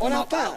On en parle.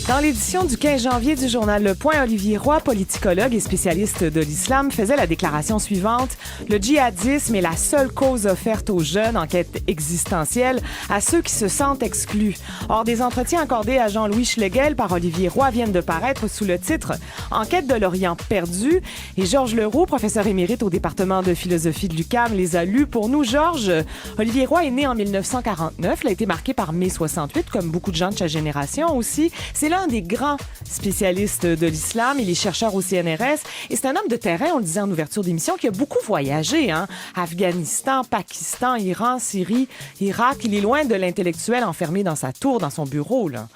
Dans l'édition du 15 janvier du journal Le Point, Olivier Roy, politicologue et spécialiste de l'islam, faisait la déclaration suivante. Le djihadisme est la seule cause offerte aux jeunes en quête existentielle, à ceux qui se sentent exclus. Or, des entretiens accordés à Jean-Louis Schlegel par Olivier Roy viennent de paraître sous le titre « Enquête de l'Orient perdu ». Et Georges Leroux, professeur émérite au département de philosophie de l'UQAM, les a lus pour nous. Georges, Olivier Roy est né en 1949. Il a été marqué par mai 68, comme beaucoup de gens de sa génération aussi. C'est l'un des grands spécialistes de l'islam. Il est chercheur au CNRS et c'est un homme de terrain, on le disait en ouverture d'émission, qui a beaucoup voyagé. Afghanistan, Pakistan, Iran, Syrie, Irak. Il est loin de l'intellectuel enfermé dans sa tour, dans son bureau, là.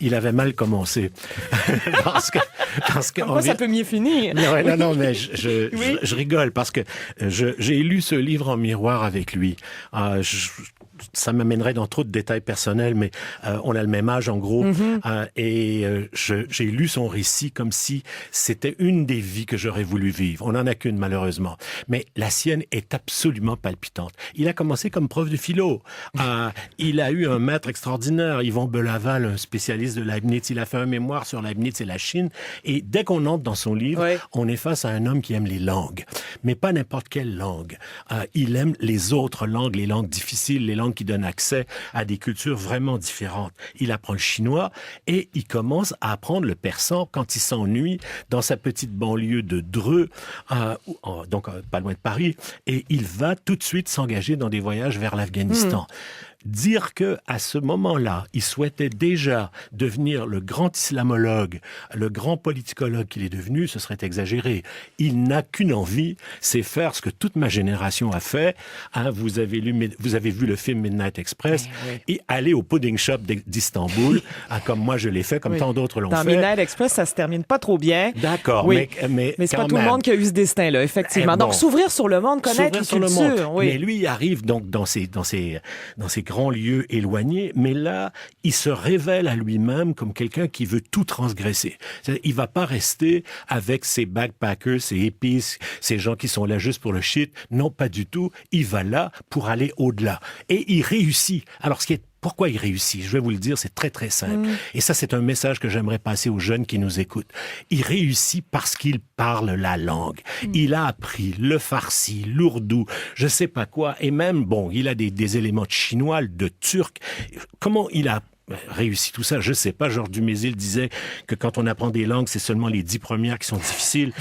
Il avait mal commencé. parce que Pourquoi ça peut mieux finir? Non, mais je rigole parce que j'ai lu ce livre en miroir avec lui. Ça m'amènerait dans trop de détails personnels, mais on a le même âge en gros. J'ai lu son récit comme si c'était une des vies que j'aurais voulu vivre. On n'en a qu'une malheureusement. Mais la sienne est absolument palpitante. Il a commencé comme prof de philo. Il a eu un maître extraordinaire, Yvon Belaval, un spécialiste de Leibniz. Il a fait un mémoire sur Leibniz et la Chine. Et dès qu'on entre dans son livre, on est face à un homme qui aime les langues. Mais pas n'importe quelle langue. Il aime les autres langues, les langues difficiles, les langues qui donnent accès à des cultures vraiment différentes. Il apprend le chinois et il commence à apprendre le persan quand il s'ennuie dans sa petite banlieue de Dreux, donc pas loin de Paris, et il va tout de suite s'engager dans des voyages vers l'Afghanistan. Dire que à ce moment-là, il souhaitait déjà devenir le grand islamologue, le grand politicologue qu'il est devenu, ce serait exagéré. Il n'a qu'une envie, c'est faire ce que toute ma génération a fait. Vous avez vu le film Midnight Express et aller au pudding shop d'Istanbul, comme moi je l'ai fait, comme tant d'autres l'ont fait. Dans Midnight Express, ça se termine pas trop bien. D'accord, mais c'est pas tout le monde qui a eu ce destin-là, effectivement. Donc s'ouvrir sur le monde, connaître les cultures. Mais lui, il arrive donc dans ces grands lieux éloignés, mais là, il se révèle à lui-même comme quelqu'un qui veut tout transgresser. C'est-à-dire, il va pas rester avec ses backpackers, ses hippies, ces gens qui sont là juste pour le shit. Non, pas du tout. Il va là pour aller au-delà. Et il réussit. Alors, pourquoi il réussit? Je vais vous le dire, c'est très, très simple. Et ça, c'est un message que j'aimerais passer aux jeunes qui nous écoutent. Il réussit parce qu'il parle la langue. Il a appris le farsi, l'ourdou, je sais pas quoi. Et même, il a des éléments de chinois, de turc. Comment il a réussi tout ça, je sais pas. Georges Dumézil disait que quand on apprend des langues, c'est seulement les 10 premières qui sont difficiles.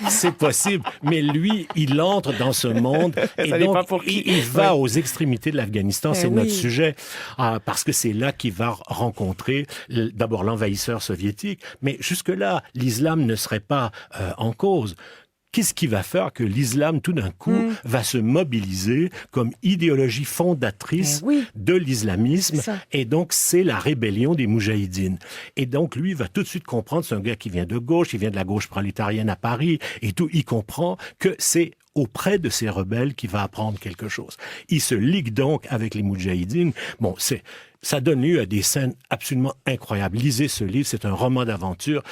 C'est possible. Mais lui, il entre dans ce monde et donc il va aux extrémités de l'Afghanistan. C'est notre sujet. Parce que c'est là qu'il va rencontrer d'abord l'envahisseur soviétique. Mais jusque-là, l'islam ne serait pas en cause. Qu'est-ce qui va faire que l'islam, tout d'un coup, va se mobiliser comme idéologie fondatrice de l'islamisme? Et donc, c'est la rébellion des moudjahidines. Et donc, lui, va tout de suite comprendre, c'est un gars qui vient de gauche, il vient de la gauche prolétarienne à Paris, et tout, il comprend que c'est auprès de ces rebelles qu'il va apprendre quelque chose. Il se ligue donc avec les moudjahidines. Ça donne lieu à des scènes absolument incroyables. Lisez ce livre, c'est un roman d'aventure.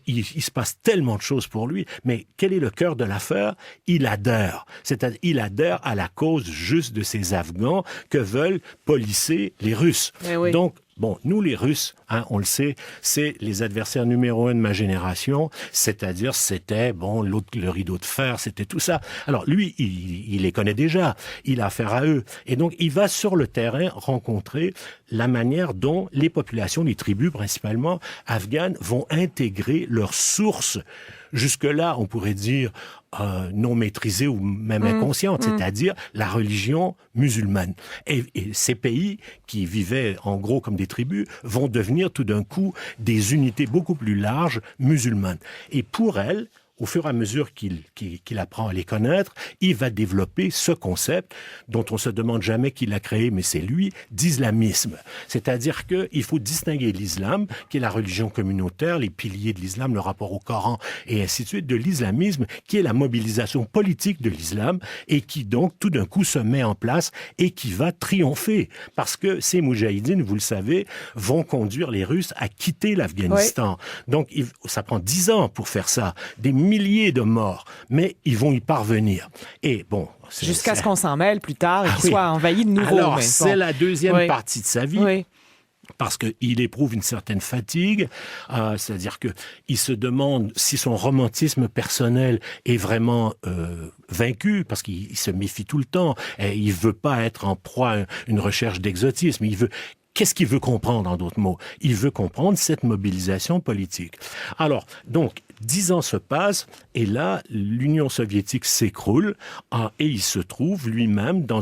Il se passe tellement de choses pour lui. Mais quel est le cœur de l'affaire? Il adhère. C'est-à-dire, il adhère à la cause juste de ces Afghans que veulent policer les Russes. Donc, nous, les Russes, on le sait, c'est les adversaires numéro 1 de ma génération, c'est-à-dire c'était, le rideau de fer, c'était tout ça. Alors, lui, il les connaît déjà, il a affaire à eux. Et donc, il va sur le terrain rencontrer la manière dont les populations, les tribus principalement, afghanes, vont intégrer leurs sources. Jusque-là, on pourrait dire non maîtrisée ou même inconsciente, c'est-à-dire la religion musulmane. Et ces pays qui vivaient en gros comme des tribus vont devenir tout d'un coup des unités beaucoup plus larges musulmanes. Et pour elles, au fur et à mesure qu'il apprend à les connaître, il va développer ce concept dont on se demande jamais qui l'a créé, mais c'est lui, d'islamisme. C'est-à-dire qu'il faut distinguer l'islam, qui est la religion communautaire, les piliers de l'islam, le rapport au Coran, et ainsi de suite, de l'islamisme, qui est la mobilisation politique de l'islam, et qui donc, tout d'un coup, se met en place et qui va triompher. Parce que ces moudjahidines, vous le savez, vont conduire les Russes à quitter l'Afghanistan. Donc, ça prend 10 ans pour faire ça. Des milliers de morts, mais ils vont y parvenir. Et jusqu'à ce qu'on s'en mêle plus tard et qu'il soit envahi de nouveau. Alors, c'est la deuxième partie de sa vie. parce qu'il éprouve une certaine fatigue, c'est-à-dire qu'il se demande si son romantisme personnel est vraiment vaincu, parce qu'il se méfie tout le temps, et il veut pas être en proie à une recherche d'exotisme, Qu'est-ce qu'il veut comprendre, en d'autres mots? Il veut comprendre cette mobilisation politique. Alors, donc, 10 ans se passent, et là, l'Union soviétique s'écroule, et il se trouve lui-même dans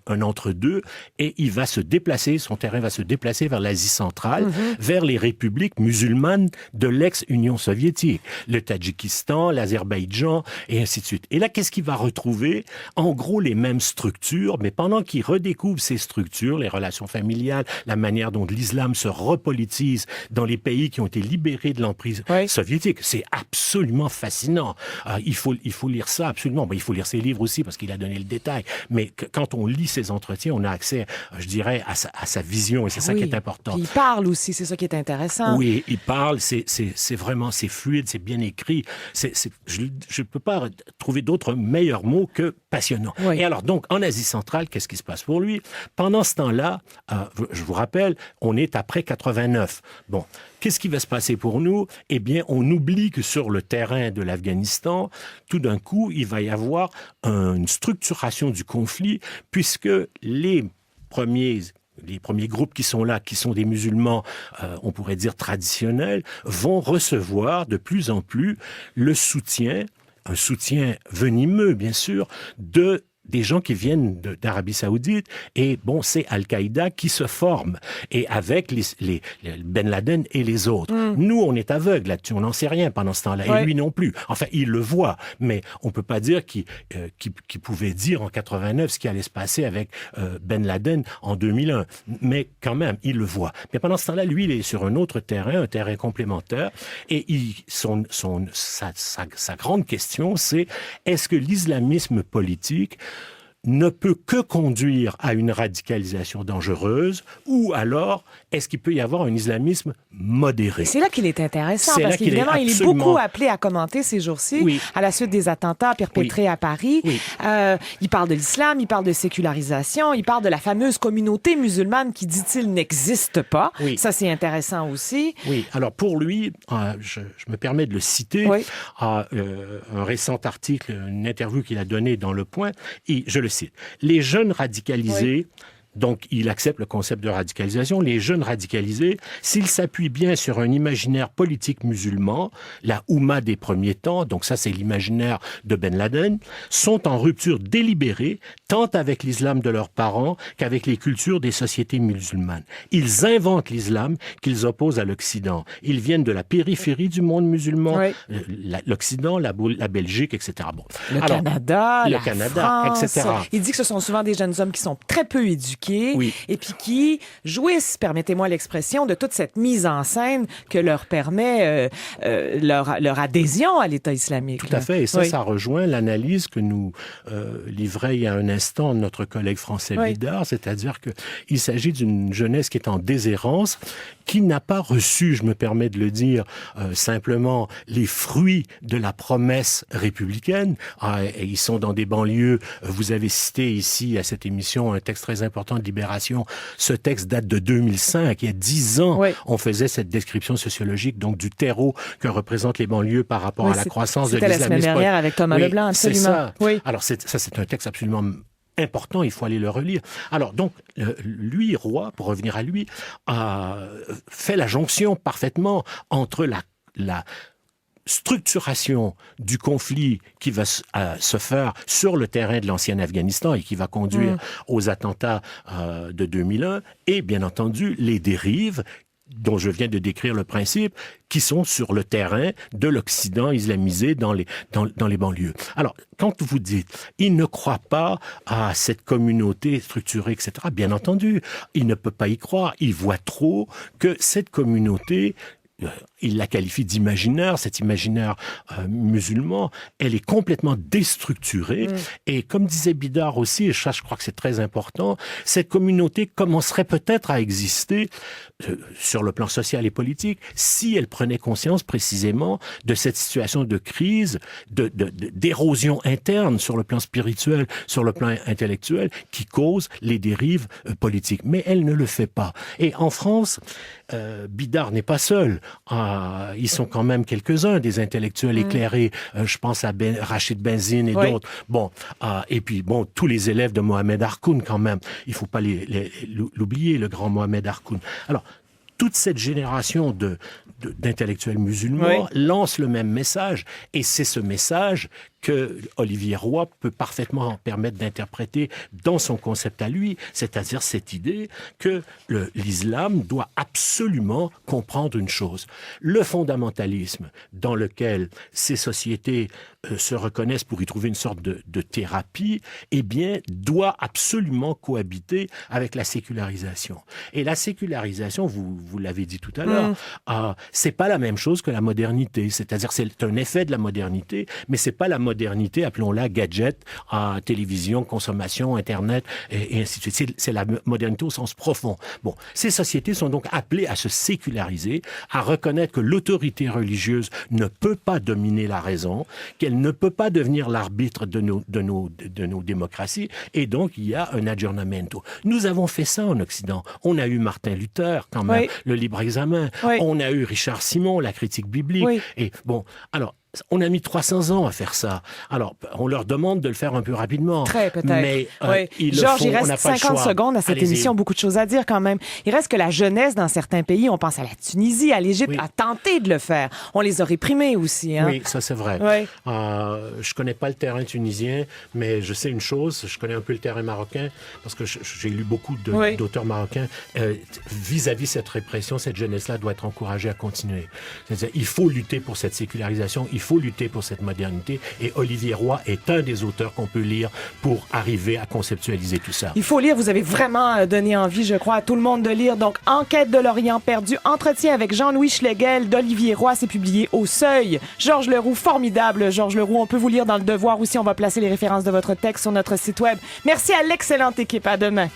un entre-deux, et il va se déplacer, son terrain va se déplacer vers l'Asie centrale, vers les républiques musulmanes de l'ex-Union soviétique, le Tadjikistan, l'Azerbaïdjan, et ainsi de suite. Et là, qu'est-ce qu'il va retrouver? En gros, les mêmes structures, mais pendant qu'il redécouvre ces structures, les relations familiales, la manière dont l'islam se repolitise dans les pays qui ont été libérés de l'emprise soviétique. C'est absolument fascinant. Il faut lire ça absolument. Il faut lire ses livres aussi parce qu'il a donné le détail. Mais quand on lit ses entretiens, on a accès, je dirais, à sa vision et c'est ça qui est important. Puis il parle aussi, c'est ça qui est intéressant. Oui, il parle, c'est vraiment, c'est fluide, c'est bien écrit. Je ne peux pas trouver d'autres meilleurs mots que passionnant. Oui. Et alors, donc, en Asie centrale, qu'est-ce qui se passe pour lui? Pendant ce temps-là, je vous rappelle, on est après 89. Bon, qu'est-ce qui va se passer pour nous? Eh bien, on oublie que sur le terrain de l'Afghanistan, tout d'un coup, il va y avoir une structuration du conflit, puisque les premiers groupes qui sont là, qui sont des musulmans, on pourrait dire traditionnels, vont recevoir de plus en plus le soutien, un soutien venimeux, bien sûr, des gens qui viennent d'Arabie Saoudite, et bon, c'est Al-Qaïda qui se forme, et avec les Ben Laden et les autres. Nous, on est aveugles là-dessus, on n'en sait rien pendant ce temps-là, et lui non plus. Enfin, il le voit, mais on peut pas dire qu'il pouvait dire en 89 ce qui allait se passer avec Ben Laden en 2001. Mais quand même, il le voit. Mais pendant ce temps-là, lui, il est sur un autre terrain, un terrain complémentaire, et sa grande question, c'est est-ce que l'islamisme politique ne peut que conduire à une radicalisation dangereuse, ou alors est-ce qu'il peut y avoir un islamisme modéré? C'est là qu'il est intéressant, parce qu'évidemment, il est beaucoup appelé à commenter ces jours-ci, à la suite des attentats perpétrés à Paris. Il parle de l'islam, il parle de sécularisation, il parle de la fameuse communauté musulmane qui, dit-il, n'existe pas. Ça, c'est intéressant aussi. Oui, alors pour lui, je me permets de le citer, un récent article, une interview qu'il a donnée dans Le Point, et je le cite. Les jeunes radicalisés, donc il accepte le concept de radicalisation, les jeunes radicalisés, s'ils s'appuient bien sur un imaginaire politique musulman, la Oumma des premiers temps, donc ça c'est l'imaginaire de Ben Laden, sont en rupture délibérée, tant avec l'islam de leurs parents qu'avec les cultures des sociétés musulmanes. Ils inventent l'islam qu'ils opposent à l'Occident. Ils viennent de la périphérie du monde musulman, l'Occident, la Belgique, etc. Bon. Le Canada, la France, etc. Il dit que ce sont souvent des jeunes hommes qui sont très peu éduqués, et puis qui jouissent, permettez-moi l'expression, de toute cette mise en scène que leur permet leur adhésion à l'État islamique. Tout à fait, et ça rejoint l'analyse que nous livrait il y a un instant notre collègue Français Bidard, c'est-à-dire qu'il s'agit d'une jeunesse qui est en déshérence, qui n'a pas reçu, je me permets de le dire simplement, les fruits de la promesse républicaine. Et ils sont dans des banlieues. Vous avez cité ici à cette émission un texte très important de Libération. Ce texte date de 2005. Il y a 10 ans, on faisait cette description sociologique donc du terreau que représentent les banlieues par rapport à la croissance de l'islamisme. C'était la semaine dernière avec Thomas Leblanc, absolument. C'est ça. Alors ça, c'est un texte absolument important, il faut aller le relire. Alors donc, lui, Roy, pour revenir à lui, fait la jonction parfaitement entre la structuration du conflit qui va se faire sur le terrain de l'ancien Afghanistan et qui va conduire aux attentats de 2001 et, bien entendu, les dérives dont je viens de décrire le principe, qui sont sur le terrain de l'Occident islamisé dans les banlieues. Alors, quand vous dites, il ne croit pas à cette communauté structurée, etc., bien entendu, il ne peut pas y croire. Il voit trop que cette communauté il la qualifie d'imaginaire, cet imaginaire musulman, elle est complètement déstructurée. Et comme disait Bidar aussi, et ça je crois que c'est très important, cette communauté commencerait peut-être à exister sur le plan social et politique si elle prenait conscience précisément de cette situation de crise, d'érosion interne sur le plan spirituel, sur le plan intellectuel, qui cause les dérives politiques. Mais elle ne le fait pas. Et en France, Bidar n'est pas seul. Ils sont quand même quelques-uns des intellectuels éclairés. Je pense à Rachid Benzine et d'autres. Bon, et puis bon, tous les élèves de Mohamed Harkoun quand même. Il faut pas l'oublier, le grand Mohamed Harkoun. Alors, toute cette génération d'intellectuels musulmans lance le même message, et c'est ce message que Olivier Roy peut parfaitement permettre d'interpréter dans son concept à lui, c'est-à-dire cette idée que l'islam doit absolument comprendre une chose. Le fondamentalisme dans lequel ces sociétés se reconnaissent pour y trouver une sorte de thérapie, eh bien, doit absolument cohabiter avec la sécularisation. Et la sécularisation, vous l'avez dit tout à l'heure, c'est pas la même chose que la modernité. C'est-à-dire, c'est un effet de la modernité, mais c'est pas la modernité, appelons-la gadget, télévision, consommation, Internet, et ainsi de suite. C'est la modernité au sens profond. Bon, ces sociétés sont donc appelées à se séculariser, à reconnaître que l'autorité religieuse ne peut pas dominer la raison, qu'elle ne peut pas devenir l'arbitre de nos démocraties, et donc il y a un aggiornamento. Nous avons fait ça en Occident. On a eu Martin Luther, quand même, le libre examen. On a eu Richard Simon, la critique biblique. Et bon, alors, on a mis 300 ans à faire ça. Alors, on leur demande de le faire un peu rapidement. Très, peut-être. Mais ils Georges, le font, il reste 50 secondes à cette émission. Beaucoup de choses à dire quand même. Il reste que la jeunesse dans certains pays, on pense à la Tunisie, à l'Égypte, a tenté de le faire. On les a réprimés aussi. Hein? Oui, ça c'est vrai. Je connais pas le terrain tunisien, mais je sais une chose, je connais un peu le terrain marocain, parce que j'ai lu beaucoup d'auteurs marocains. Vis-à-vis cette répression, cette jeunesse-là doit être encouragée à continuer. C'est-à-dire, il faut lutter pour cette sécularisation, il faut lutter pour cette modernité, et Olivier Roy est un des auteurs qu'on peut lire pour arriver à conceptualiser tout ça. Il faut lire, vous avez vraiment donné envie, je crois, à tout le monde de lire. Donc, Enquête de l'Orient perdu, entretien avec Jean-Louis Schlegel d'Olivier Roy, c'est publié au Seuil. Georges Leroux, formidable, Georges Leroux. On peut vous lire dans Le Devoir aussi, on va placer les références de votre texte sur notre site web. Merci à l'excellente équipe, à demain.